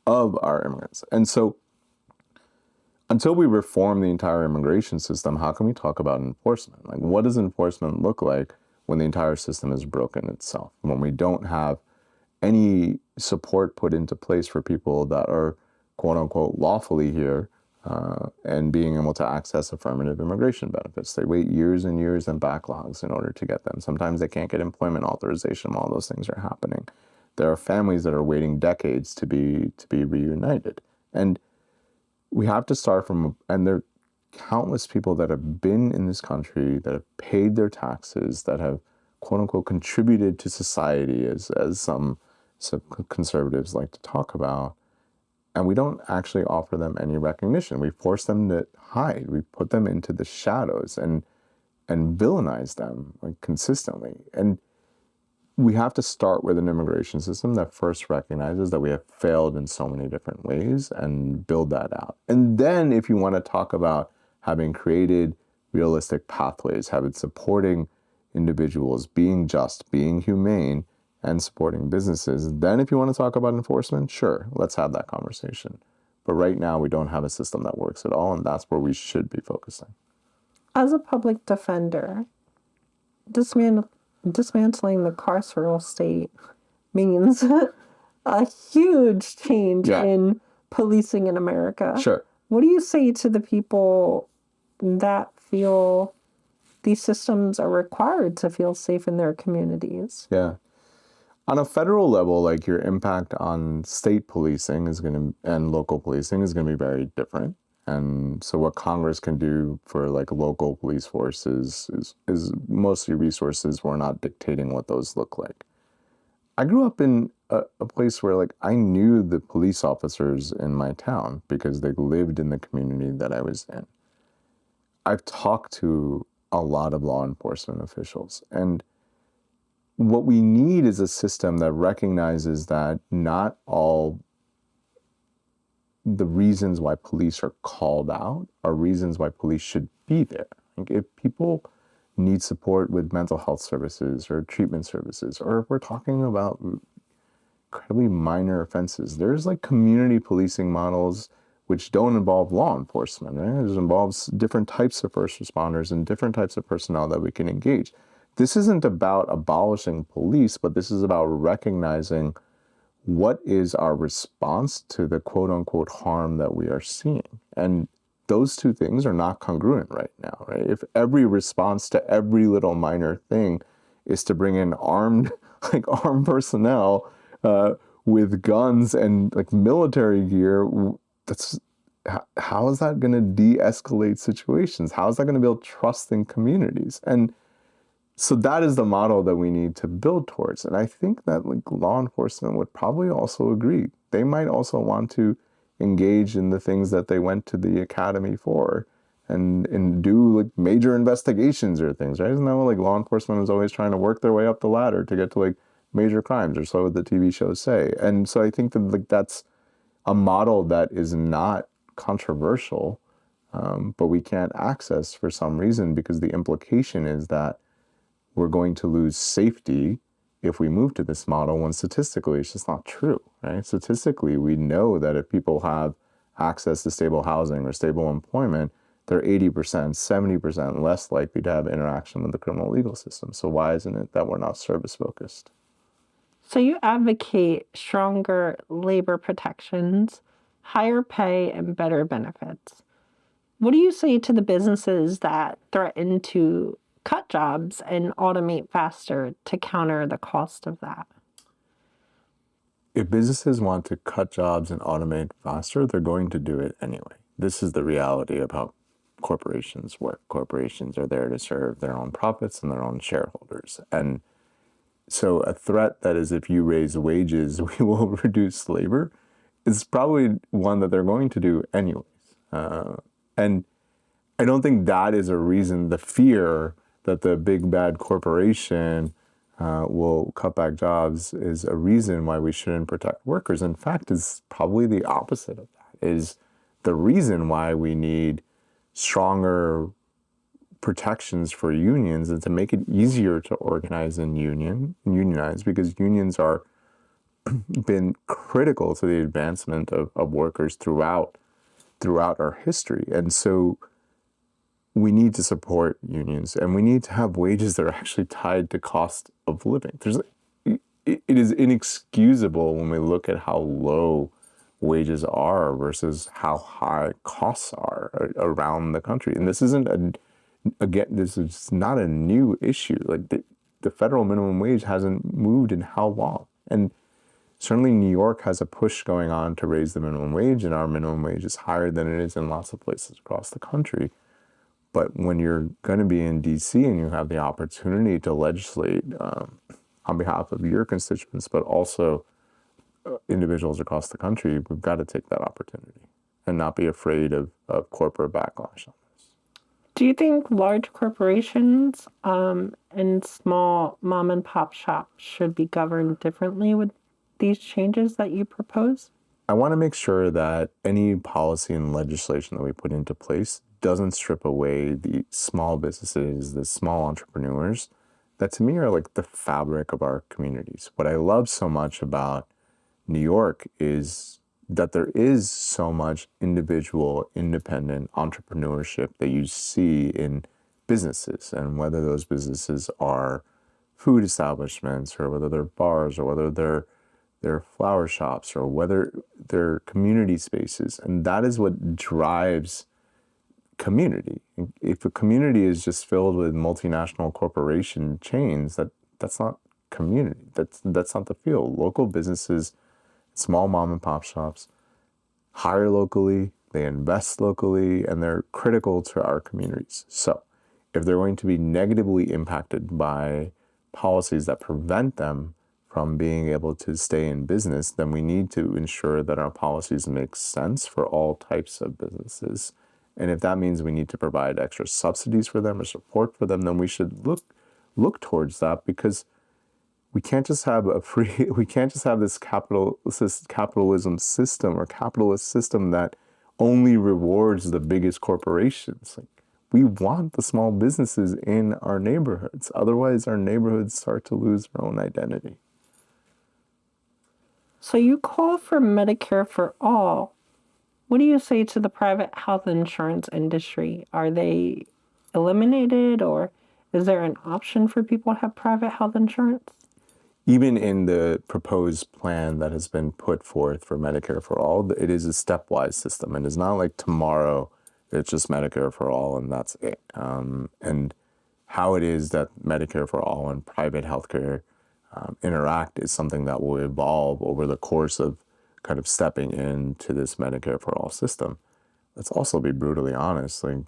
our immigrants. And so until we reform the entire immigration system, how can we talk about enforcement? Like, what does enforcement look like when the entire system is broken itself, when we don't have any support put into place for people that are quote unquote lawfully here and being able to access affirmative immigration benefits. They wait years and years in backlogs in order to get them. Sometimes they can't get employment authorization while those things are happening. There are families that are waiting decades to be reunited. And we have to start from, and there are countless people that have been in this country, that have paid their taxes, that have quote unquote contributed to society, as some conservatives like to talk about. And we don't actually offer them any recognition. We force them to hide. We put them into the shadows and villainize them like consistently. And we have to start with an immigration system that first recognizes that we have failed in so many different ways and build that out. And then if you want to talk about having created realistic pathways, having supporting individuals, being just, being humane, and supporting businesses, then if you want to talk about enforcement, sure, let's have that conversation. But right now, we don't have a system that works at all, and that's where we should be focusing. As a public defender, dismantling the carceral state means a huge change in policing in America. Sure. What do you say to the people that feel these systems are required to feel safe in their communities? Yeah. On a federal level, like your impact on state policing is going to, and local policing is going to be very different. And so what Congress can do for like local police forces is mostly resources. We're not dictating what those look like. I grew up in a place where like I knew the police officers in my town because they lived in the community that I was in. I've talked to a lot of law enforcement officials, and what we need is a system that recognizes that not all the reasons why police are called out are reasons why police should be there. Like if people need support with mental health services or treatment services, or if we're talking about incredibly minor offenses, there's like community policing models which don't involve law enforcement, right? It involves different types of first responders and different types of personnel that we can engage. This isn't about abolishing police, but this is about recognizing what is our response to the quote unquote harm that we are seeing. And those two things are not congruent right now, right? If every response to every little minor thing is to bring in armed personnel with guns and like military gear, how is that going to de-escalate situations? How is that going to build trust in communities? And so that is the model that we need to build towards. And I think that like law enforcement would probably also agree. They might also want to engage in the things that they went to the academy for and do like major investigations or things, right? Isn't that what like law enforcement is always trying to work their way up the ladder to get to like major crimes, or so the TV shows say. And so I think that like that's a model that is not controversial, but we can't access for some reason because the implication is that we're going to lose safety if we move to this model, when statistically it's just not true, right? Statistically, we know that if people have access to stable housing or stable employment, they're 80%, 70% less likely to have interaction with the criminal legal system. So why isn't it that we're not service focused? So you advocate stronger labor protections, higher pay, and better benefits. What do you say to the businesses that threaten to cut jobs and automate faster to counter the cost of that? If businesses want to cut jobs and automate faster, they're going to do it anyway. This is the reality of how corporations work. Corporations are there to serve their own profits and their own shareholders. And so a threat that is if you raise wages, we will reduce labor is probably one that they're going to do anyways. And I don't think that is a reason, the fear that the big bad corporation will cut back jobs is a reason why we shouldn't protect workers. In fact, it's probably the opposite of that, is the reason why we need stronger protections for unions and to make it easier to organize and unionize, because unions are been critical to the advancement of workers throughout our history. And so we need to support unions, and we need to have wages that are actually tied to cost of living. It is inexcusable when we look at how low wages are versus how high costs are around the country. And this isn't this is not a new issue. Like the federal minimum wage hasn't moved in how long? And certainly New York has a push going on to raise the minimum wage, and our minimum wage is higher than it is in lots of places across the country. But when you're going to be in DC and you have the opportunity to legislate on behalf of your constituents, but also individuals across the country, we've got to take that opportunity and not be afraid of corporate backlash on this. Do you think large corporations and small mom and pop shops should be governed differently with these changes that you propose? I want to make sure that any policy and legislation that we put into place doesn't strip away the small businesses, the small entrepreneurs that to me are like the fabric of our communities. What I love so much about New York is that there is so much individual, independent entrepreneurship that you see in businesses, and whether those businesses are food establishments or whether they're bars or whether they're flower shops or whether they're community spaces. And that is what drives community. If a community is just filled with multinational corporation chains, that's not community. That's not the feel. Local businesses, small mom and pop shops, hire locally, they invest locally, and they're critical to our communities. So if they're going to be negatively impacted by policies that prevent them from being able to stay in business, then we need to ensure that our policies make sense for all types of businesses. And if that means we need to provide extra subsidies for them or support for them, then we should look towards that, because we can't just have this capitalism system or capitalist system that only rewards the biggest corporations. Like, we want the small businesses in our neighborhoods. Otherwise, our neighborhoods start to lose their own identity. So you call for Medicare for all. What do you say to the private health insurance industry? Are they eliminated, or is there an option for people to have private health insurance? Even in the proposed plan that has been put forth for Medicare for all, it is a stepwise system. And it's not like tomorrow it's just Medicare for all and that's it. And how it is that Medicare for all and private healthcare interact is something that will evolve over the course of kind of stepping into this Medicare for all system. Let's also be brutally honest, like,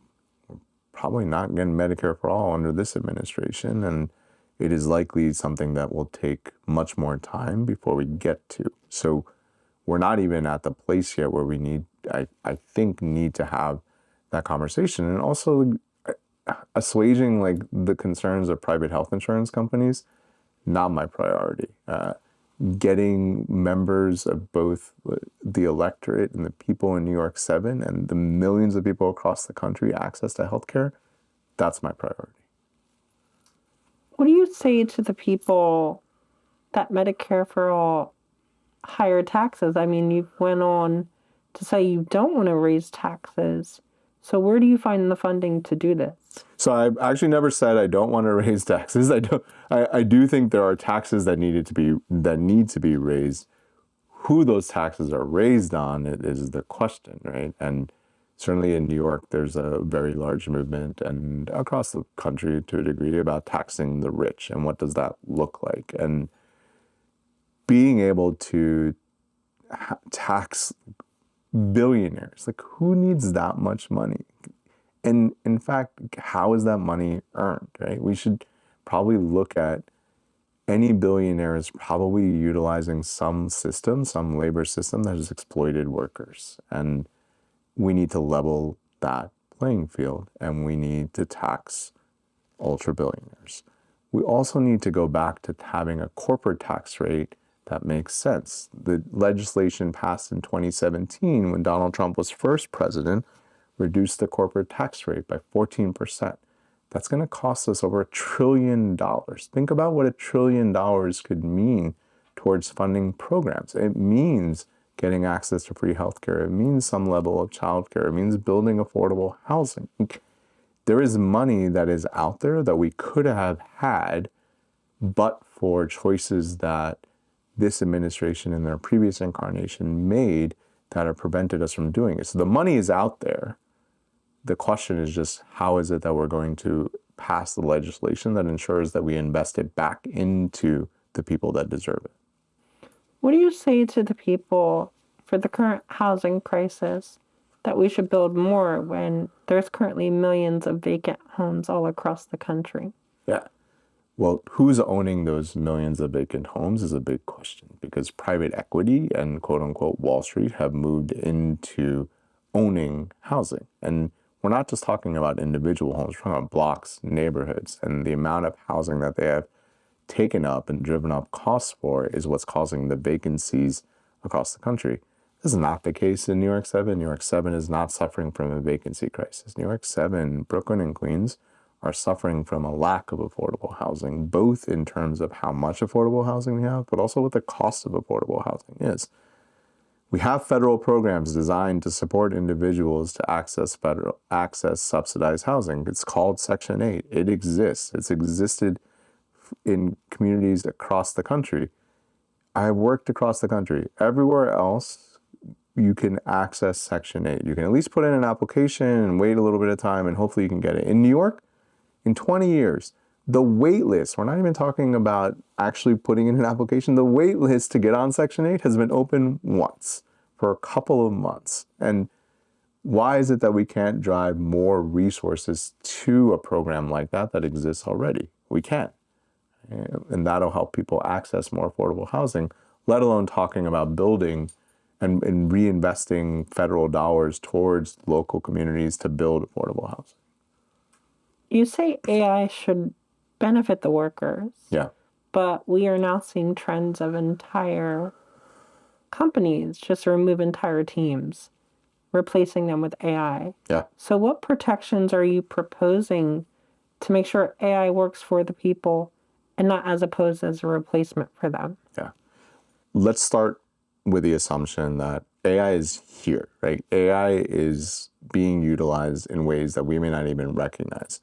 we're probably not getting Medicare for all under this administration, and it is likely something that will take much more time before we get to. So we're not even at the place yet where we I think need to have that conversation. And also assuaging like the concerns of private health insurance companies, not my priority. Getting members of both the electorate and the people in NY-07 and the millions of people across the country access to healthcare, that's my priority. What do you say to the people that Medicare for all higher taxes? I mean, you went on to say you don't want to raise taxes. So where do you find the funding to do this? So I've actually never said I don't want to raise taxes. I do think there are taxes that need to be raised. Who those taxes are raised on is the question, right? And certainly in New York, there's a very large movement, and across the country to a degree, about taxing the rich. And what does that look like? And being able to tax billionaires, like, who needs that much money? And in fact, how is that money earned, right? We should probably look at any billionaire is probably utilizing some system, some labor system that has exploited workers. And we need to level that playing field, and we need to tax ultra billionaires. We also need to go back to having a corporate tax rate that makes sense. The legislation passed in 2017, when Donald Trump was first president, reduced the corporate tax rate by 14%. That's going to cost us over $1 trillion. Think about what $1 trillion could mean towards funding programs. It means getting access to free healthcare. It means some level of childcare. It means building affordable housing. there is money that is out there that we could have had, but for choices that this administration in their previous incarnation made that have prevented us from doing it. So the money is out there. The question is just, how is it that we're going to pass the legislation that ensures that we invest it back into the people that deserve it? What do you say to the people for the current housing crisis that we should build more when there's currently millions of vacant homes all across the country? Yeah. Well, who's owning those millions of vacant homes is a big question, because private equity and quote unquote Wall Street have moved into owning housing. And we're not just talking about individual homes, we're talking about blocks, neighborhoods, and the amount of housing that they have taken up and driven up costs for is what's causing the vacancies across the country. This is not the case in New York 7. New York 7 is not suffering from a vacancy crisis. New York 7, Brooklyn and Queens are suffering from a lack of affordable housing, both in terms of how much affordable housing we have, but also what the cost of affordable housing is. We have federal programs designed to support individuals to access subsidized housing. It's called Section 8. It exists. It's existed in communities across the country. I've worked across the country. Everywhere else, you can access Section 8. You can at least put in an application and wait a little bit of time, and hopefully you can get it. In New York, in 20 years, the wait list, we're not even talking about actually putting in an application, the wait list to get on Section 8 has been open once for a couple of months. And why is it that we can't drive more resources to a program like that that exists already? We can. And that'll help people access more affordable housing, let alone talking about building and reinvesting federal dollars towards local communities to build affordable housing. You say AI should benefit the workers. Yeah. But we are now seeing trends of entire companies just remove entire teams, replacing them with AI. Yeah. So what protections are you proposing to make sure AI works for the people and not as opposed as a replacement for them? Yeah. Let's start with the assumption that AI is here, right? AI is being utilized in ways that we may not even recognize.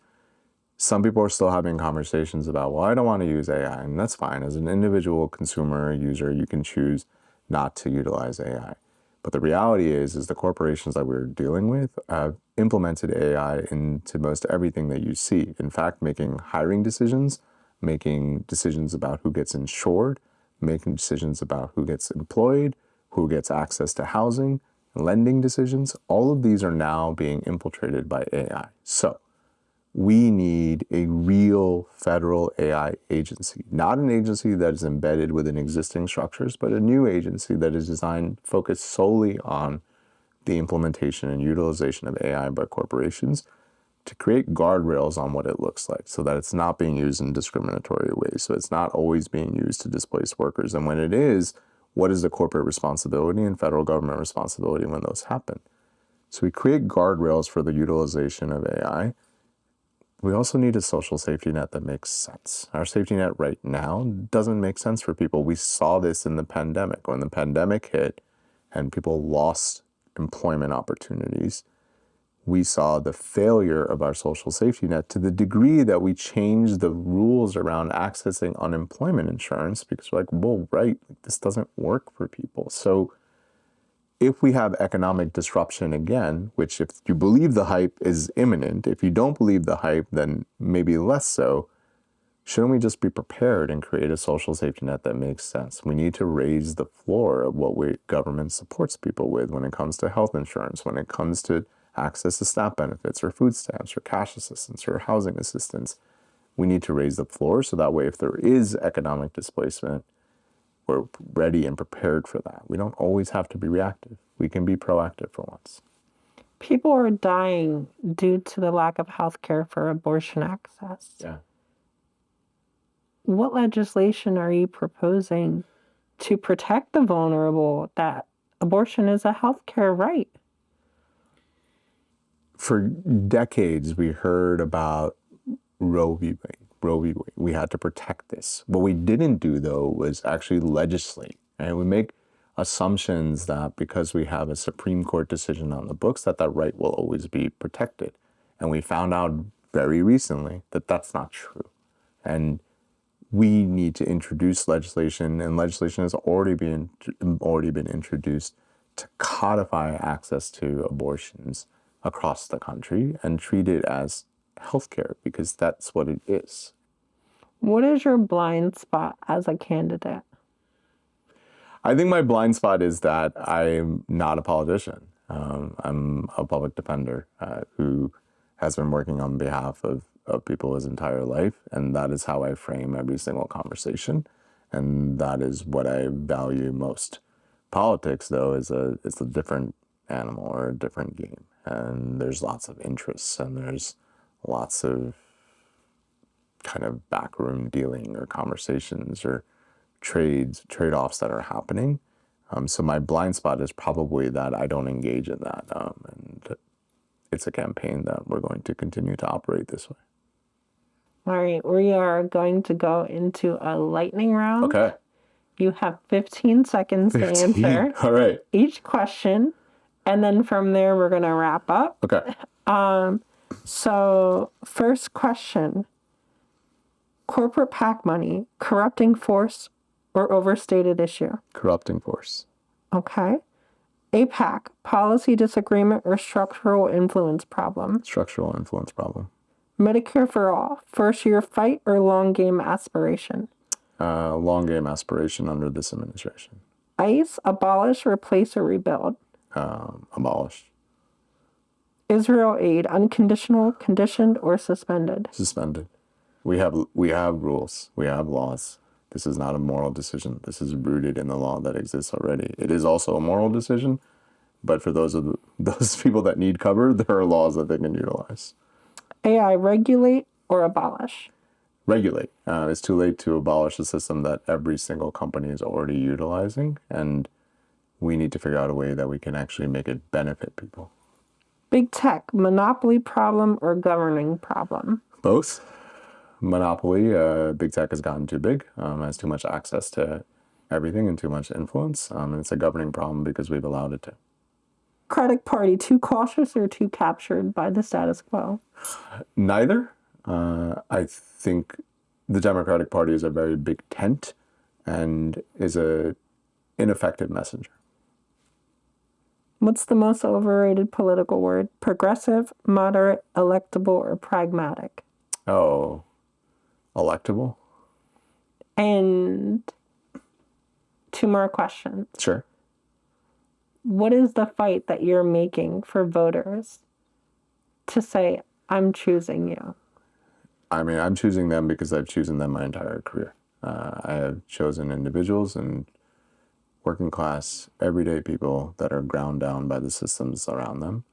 Some people are still having conversations about, well, I don't want to use AI, and that's fine. As an individual consumer user, you can choose not to utilize AI. But the reality is the corporations that we're dealing with have implemented AI into most everything that you see. In fact, making hiring decisions, making decisions about who gets insured, making decisions about who gets employed, who gets access to housing, lending decisions, all of these are now being infiltrated by AI. So we need a real federal AI agency, not an agency that is embedded within existing structures, but a new agency that is designed, focused solely on the implementation and utilization of AI by corporations to create guardrails on what it looks like so that it's not being used in discriminatory ways. So it's not always being used to displace workers. And when it is, what is the corporate responsibility and federal government responsibility when those happen? So we create guardrails for the utilization of AI. We also need a social safety net that makes sense. Our safety net right now doesn't make sense for people. We saw this in the pandemic. When the pandemic hit and people lost employment opportunities, we saw the failure of our social safety net to the degree that we changed the rules around accessing unemployment insurance because we're like, whoa, right, this doesn't work for people. So if we have economic disruption again, which if you believe the hype is imminent, if you don't believe the hype, then maybe less so, shouldn't we just be prepared and create a social safety net that makes sense? We need to raise the floor of what government supports people with when it comes to health insurance, when it comes to access to SNAP benefits or food stamps or cash assistance or housing assistance. We need to raise the floor so that way if there is economic displacement, we're ready and prepared for that. We don't always have to be reactive. We can be proactive for once. People are dying due to the lack of health care for abortion access. Yeah. What legislation are you proposing to protect the vulnerable that abortion is a healthcare right? For decades, we heard about Roe v. Wade. Roe v. Wade. We had to protect this. What we didn't do, though, was actually legislate. And we make assumptions that because we have a Supreme Court decision on the books, that right will always be protected. And we found out very recently that that's not true. And we need to introduce legislation, and legislation has already been introduced to codify access to abortions across the country and treat it as healthcare, because that's what it is. What is your blind spot as a candidate? I think my blind spot is that I'm not a politician. I'm a public defender who has been working on behalf of people his entire life, and that is how I frame every single conversation, and that is what I value most. Politics, though, is a different animal or a different game, and there's lots of interests, and there's lots of kind of backroom dealing or conversations or trade-offs that are happening. So my blind spot is probably that I don't engage in that, and it's a campaign that we're going to continue to operate this way. All right, we are going to go into a lightning round. Okay. You have 15 seconds to answer All right. each question, and then from there we're going to wrap up. Okay. So first question, corporate PAC money, corrupting force or overstated issue? Corrupting force. Okay. APAC, policy disagreement or structural influence problem? Structural influence problem. Medicare for all, first year fight or long game aspiration? Long game aspiration under this administration. ICE, abolish, replace, or rebuild? Abolished. Israel aid, unconditional, conditioned, or suspended? Suspended. We have rules. We have laws. This is not a moral decision. This is rooted in the law that exists already. It is also a moral decision, but for those people that need cover, there are laws that they can utilize. AI, regulate or abolish? Regulate. It's too late to abolish a system that every single company is already utilizing, and we need to figure out a way that we can actually make it benefit people. Big tech, monopoly problem or governing problem? Both. Monopoly, big tech has gotten too big, has too much access to everything and too much influence, and it's a governing problem because we've allowed it to. Democratic Party, too cautious or too captured by the status quo? Neither. I think the Democratic Party is a very big tent and is an ineffective messenger. What's the most overrated political word? Progressive, moderate, electable, or pragmatic? Oh, electable? And two more questions. Sure. What is the fight that you're making for voters to say, I'm choosing you? I mean, I'm choosing them because I've chosen them my entire career. I have chosen individuals and working class, everyday people that are ground down by the systems around them.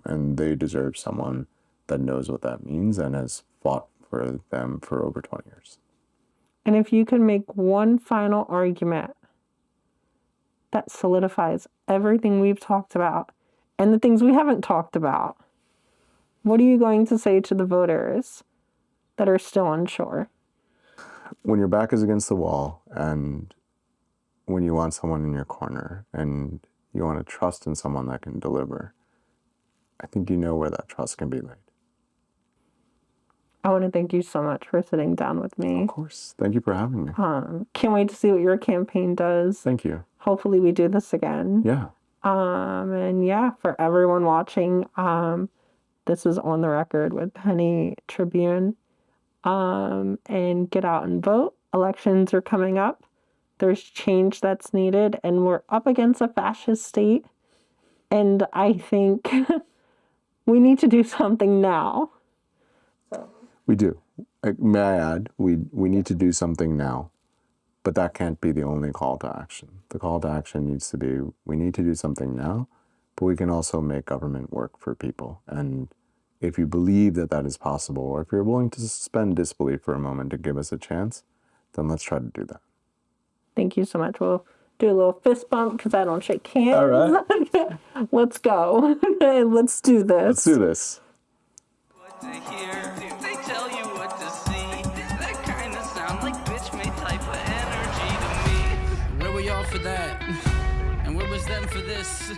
And they deserve someone that knows what that means and has fought for them for over 20 years. And if you could make one final argument that solidifies everything we've talked about and the things we haven't talked about, what are you going to say to the voters that are still unsure? When your back is against the wall and when you want someone in your corner and you want to trust in someone that can deliver, I think you know where that trust can be laid. I want to thank you so much for sitting down with me. Of course. Thank you for having me. Can't wait to see what your campaign does. Thank you. Hopefully we do this again. Yeah. And yeah, for everyone watching, this is On the Record with Penny Tribune. And get out and vote. Elections are coming up. There's change that's needed, and we're up against a fascist state. And I think we need to do something now. We do. May I add, we need to do something now, but that can't be the only call to action. The call to action needs to be, we need to do something now, but we can also make government work for people. And if you believe that that is possible, or if you're willing to suspend disbelief for a moment to give us a chance, then let's try to do that. Thank you so much. We'll do a little fist bump because I don't shake hands. All right. Let's go. Let's do this. Let's do this. What to hear, they tell you what to see. That kind of sound like bitch made type of energy to me. Where were y'all for that? And where was them for this?